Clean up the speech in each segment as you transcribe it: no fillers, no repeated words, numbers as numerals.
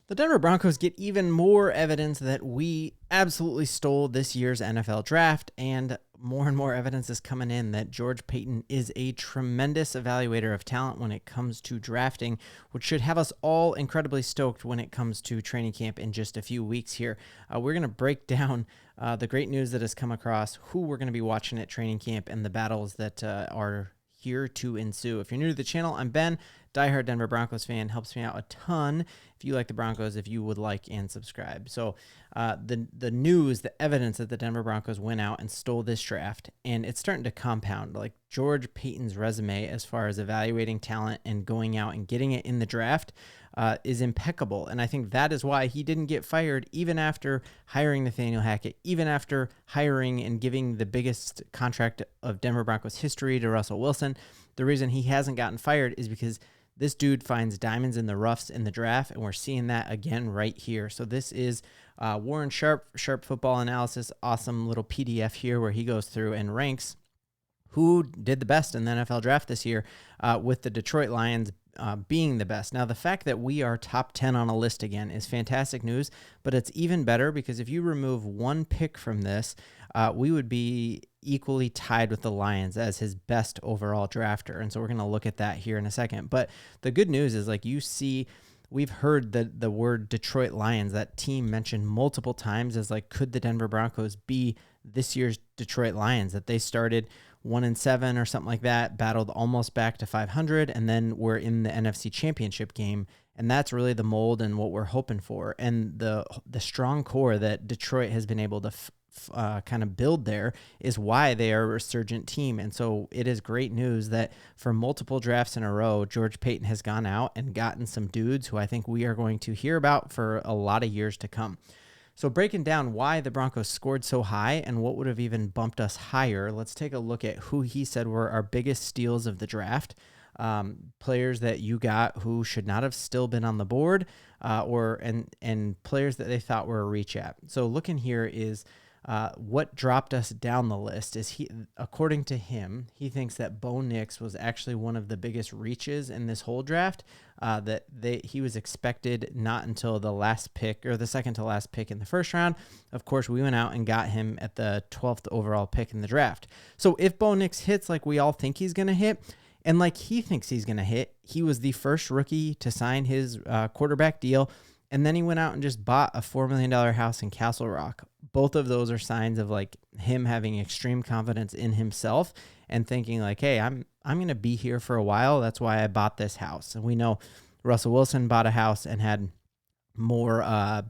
The Denver Broncos get even more evidence that we absolutely stole this year's NFL draft, and more evidence is coming in that George Paton is a tremendous evaluator of talent when it comes to drafting, which should have us all incredibly stoked when it comes to training camp in just a few weeks here. We're going to break down the great news that has come across, who we're going to be watching at training camp, and the battles that are here to ensue. If you're new to the channel, I'm Ben, diehard Denver Broncos fan. Helps me out a ton if you like the Broncos, if you would like and subscribe. So the news, the evidence that the Denver Broncos went out and stole this draft, and it's starting to compound. Like George Paton's resume as far as evaluating talent and going out and getting it in the draft is impeccable. And I think that is why he didn't get fired even after hiring Nathaniel Hackett, even after hiring and giving the biggest contract of Denver Broncos history to Russell Wilson. The reason he hasn't gotten fired is because this dude finds diamonds in the roughs in the draft, and we're seeing that again right here. So this is Warren Sharp Football Analysis, awesome little PDF here where he goes through and ranks who did the best in the NFL draft this year, with the Detroit Lions being the best. Now, the fact that we are top 10 on a list again is fantastic news, but it's even better because if you remove one pick from this, we would be equally tied with the Lions as his best overall drafter. And so we're going to look at that here in a second. But the good news is, like, you see, we've heard the word Detroit Lions, that team mentioned multiple times as like, could the Denver Broncos be this year's Detroit Lions? That they started 1-7 or something like that, battled almost back to 500, and then we're in the NFC Championship game. And that's really the mold and what we're hoping for. And the strong core that Detroit has been able to kind of build there is why they are a resurgent team. And so it is great news that for multiple drafts in a row, George Paton has gone out and gotten some dudes who I think we are going to hear about for a lot of years to come. So breaking down why the Broncos scored so high and what would have even bumped us higher, let's take a look at who he said were our biggest steals of the draft. Players that you got who should not have still been on the board, and players that they thought were a reach at. So looking here is what dropped us down the list is according to him, he thinks that Bo Nix was actually one of the biggest reaches in this whole draft, he was expected not until the last pick or the second to last pick in the first round. Of course, we went out and got him at the 12th overall pick in the draft. So if Bo Nix hits like we all think he's going to hit, and like he thinks he's going to hit, he was the first rookie to sign his quarterback deal. And then he went out and just bought a $4 million house in Castle Rock. Both of those are signs of like him having extreme confidence in himself and thinking like, hey, I'm going to be here for a while. That's why I bought this house. And we know Russell Wilson bought a house and had more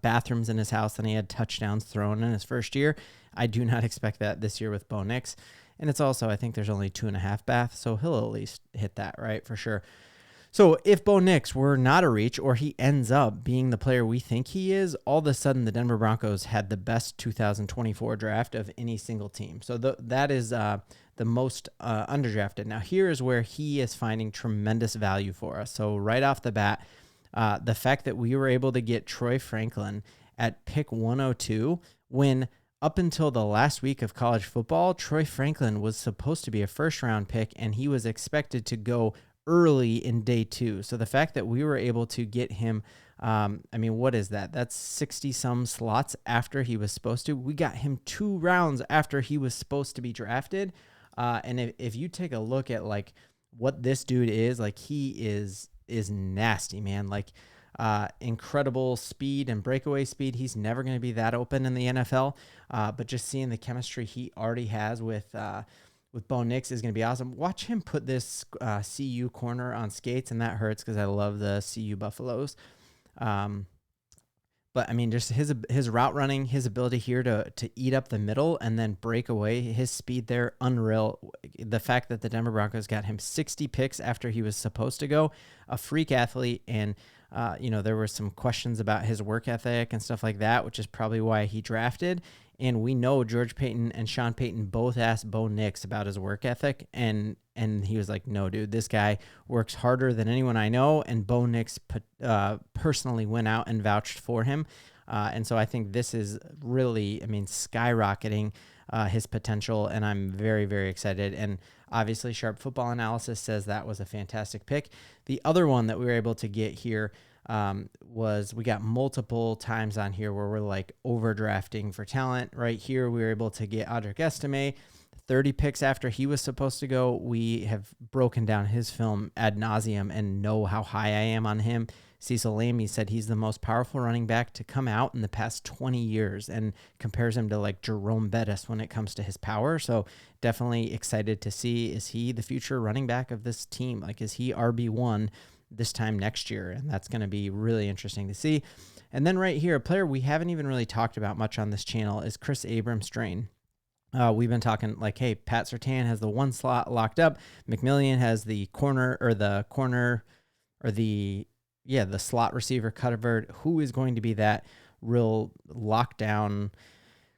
bathrooms in his house than he had touchdowns thrown in his first year. I do not expect that this year with Bo Nix. And it's also, I think there's only 2.5 baths, so he'll at least hit that, right, for sure. So if Bo Nix were not a reach, or he ends up being the player we think he is, all of a sudden the Denver Broncos had the best 2024 draft of any single team. So that is the most underdrafted. Now here is where he is finding tremendous value for us. So right off the bat, the fact that we were able to get Troy Franklin at pick 102 when up until the last week of college football, Troy Franklin was supposed to be a first-round pick, and he was expected to go early in day 2. So the fact that we were able to get him, what is that? That's 60-some slots after he was supposed to. We got him 2 rounds after he was supposed to be drafted. And if you take a look at like what this dude is, like he is nasty, man. Like incredible speed and breakaway speed. He's never going to be that open in the NFL. But just seeing the chemistry he already has with Bo Nix is going to be awesome. Watch him put this CU corner on skates, and that hurts because I love the CU Buffaloes. But I mean, just his route running, his ability here to eat up the middle and then break away, his speed there, unreal. The fact that the Denver Broncos got him 60 picks after he was supposed to go, a freak athlete, and there were some questions about his work ethic and stuff like that, which is probably why he drafted. And we know George Paton and Sean Payton both asked Bo Nix about his work ethic, and he was like, no, dude, this guy works harder than anyone I know, and Bo Nix personally went out and vouched for him. And so I think this is really, skyrocketing his potential, and I'm very, very excited. And obviously, Sharp Football Analysis says that was a fantastic pick. The other one that we were able to get here we got multiple times on here where we're like overdrafting for talent. Right here, we were able to get Audric Estime 30 picks after he was supposed to go. We have broken down his film ad nauseum and know how high I am on him. Cecil Lammey said he's the most powerful running back to come out in the past 20 years and compares him to like Jerome Bettis when it comes to his power. So definitely excited to see, is he the future running back of this team? Like, is he RB1 this time next year? And that's going to be really interesting to see. And then right here, a player we haven't even really talked about much on this channel is Kris Abrams-Draine. We've been talking like, hey, Pat Surtain has the one slot locked up. McMillian has the slot receiver covered. Who is going to be that real lockdown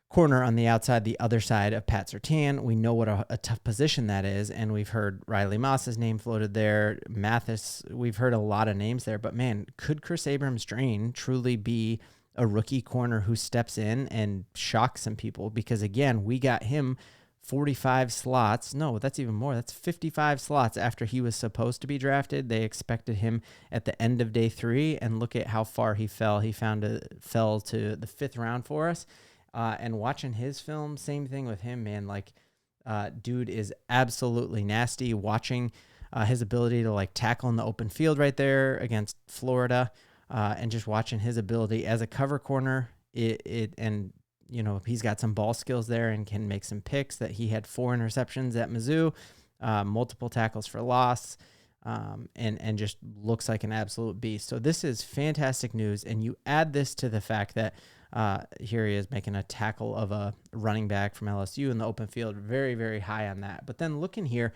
corner on the outside, the other side of Pat Surtain? We know what a tough position that is, and we've heard Riley Moss's name floated there. Mathis, we've heard a lot of names there, but man, could Kris Abrams-Draine truly be a rookie corner who steps in and shocks some people? Because again, we got him 45 slots. No, that's even more. That's 55 slots after he was supposed to be drafted. They expected him at the end of day 3, and look at how far he fell. He fell to the 5th round for us. And watching his film, same thing with him, man. Like, dude is absolutely nasty. Watching his ability to like tackle in the open field right there against Florida, and just watching his ability as a cover corner, and you know, he's got some ball skills there and can make some picks. That he had 4 interceptions at Mizzou, multiple tackles for loss, and just looks like an absolute beast. So this is fantastic news. And you add this to the fact that here he is making a tackle of a running back from LSU in the open field, very, very high on that. But then looking here,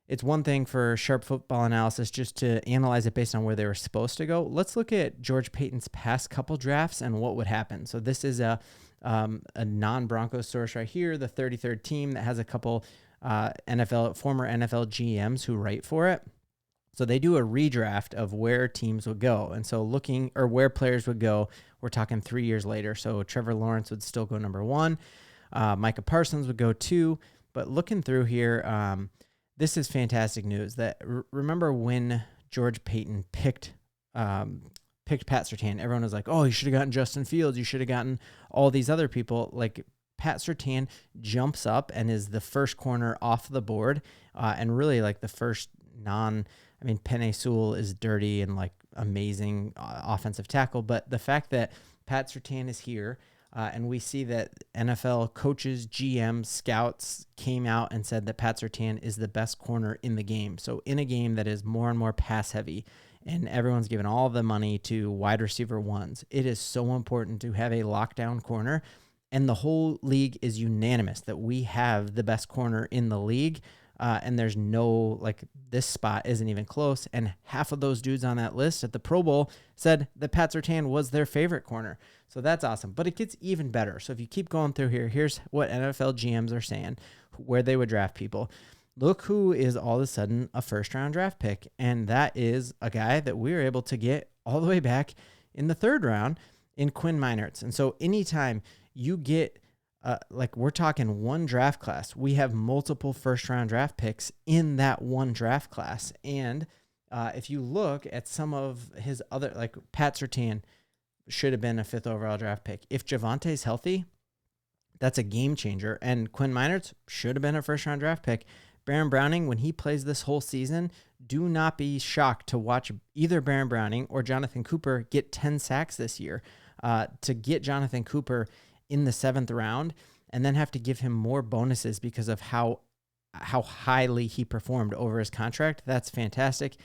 it's one thing for Sharp Football Analysis just to analyze it based on where they were supposed to go. Let's look at George Paton's past couple drafts and what would happen. So this is a non-Broncos source right here, the 33rd team that has a couple former NFL GMs who write for it. So they do a redraft of where teams would go. And so where players would go, we're talking 3 years later. So Trevor Lawrence would still go number 1. Micah Parsons would go 2. But looking through here, this is fantastic news. That remember when George Paton picked Pat Surtain, everyone was like, oh, you should have gotten Justin Fields. You should have gotten all these other people. Like, Pat Surtain jumps up and is the first corner off the board, and really like the first Penei Sewell is dirty and like amazing offensive tackle. But the fact that Pat Surtain is here, and we see that NFL coaches, GMs, scouts came out and said that Pat Surtain is the best corner in the game. So in a game that is more and more pass heavy, and everyone's giving all the money to wide receiver ones, it is so important to have a lockdown corner. And the whole league is unanimous that we have the best corner in the league. And there's this spot isn't even close. And half of those dudes on that list at the Pro Bowl said that Pat Surtain was their favorite corner. So that's awesome. But it gets even better. So if you keep going through here, here's what NFL GMs are saying, where they would draft people. Look who is all of a sudden a first-round draft pick. And that is a guy that we were able to get all the way back in the 3rd round in Quinn Meinerz. And so anytime you get we're talking one draft class, we have multiple first-round draft picks in that one draft class. And if you look at some of his other, like Pat Surtain should have been a 5th overall draft pick. If Javante's healthy, that's a game changer. And Quinn Meinerz should have been a first-round draft pick. Baron Browning, when he plays this whole season, do not be shocked to watch either Baron Browning or Jonathan Cooper get 10 sacks this year. To get Jonathan Cooper in the 7th round and then have to give him more bonuses because of how highly he performed over his contract. That's fantastic.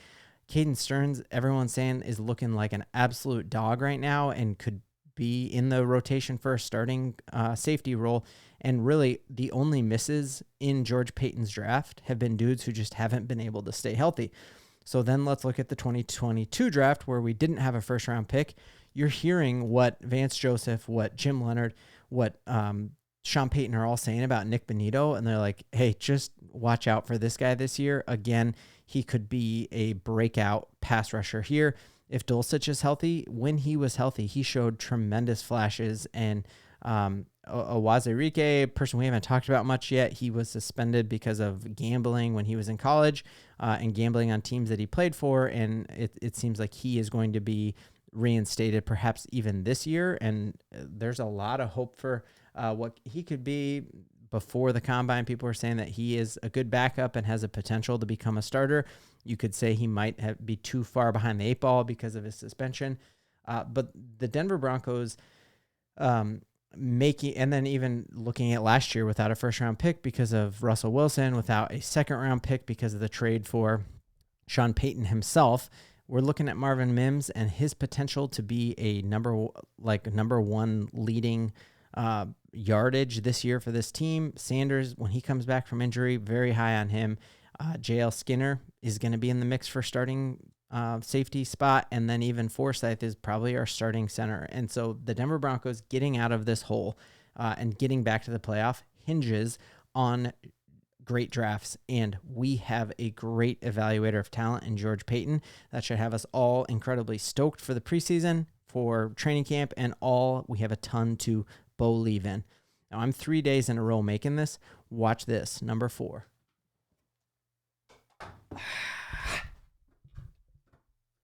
Caden Stearns, everyone's saying, is looking like an absolute dog right now and could be in the rotation for a starting safety role. And really the only misses in George Paton's draft have been dudes who just haven't been able to stay healthy. So then let's look at the 2022 draft where we didn't have a first round pick. You're hearing what Vance Joseph, what Jim Leonard, what Sean Payton are all saying about Nick Bonito. And they're like, hey, just watch out for this guy this year. Again, he could be a breakout pass rusher here. If Dulcich is healthy, when he was healthy, he showed tremendous flashes and Owazirike, a person we haven't talked about much yet, he was suspended because of gambling when he was in college and gambling on teams that he played for, and it seems like he is going to be reinstated perhaps even this year, and there's a lot of hope for what he could be. Before the combine, people were saying that he is a good backup and has a potential to become a starter. You could say he might be too far behind the 8 ball because of his suspension. But the Denver Broncos making, and then even looking at last year without a first-round pick because of Russell Wilson, without a second-round pick because of the trade for Sean Payton himself, we're looking at Marvin Mims and his potential to be a number one leading yardage this year for this team. Sanders, when he comes back from injury, very high on him. JL Skinner is going to be in the mix for starting safety spot, and then even Forsythe is probably our starting center. And so the Denver Broncos getting out of this hole and getting back to the playoff hinges on great drafts, and we have a great evaluator of talent in George Paton that should have us all incredibly stoked for the preseason, for training camp, and all. We have a ton to believe in. Now, I'm 3 days in a row making this. Watch this. Number 4.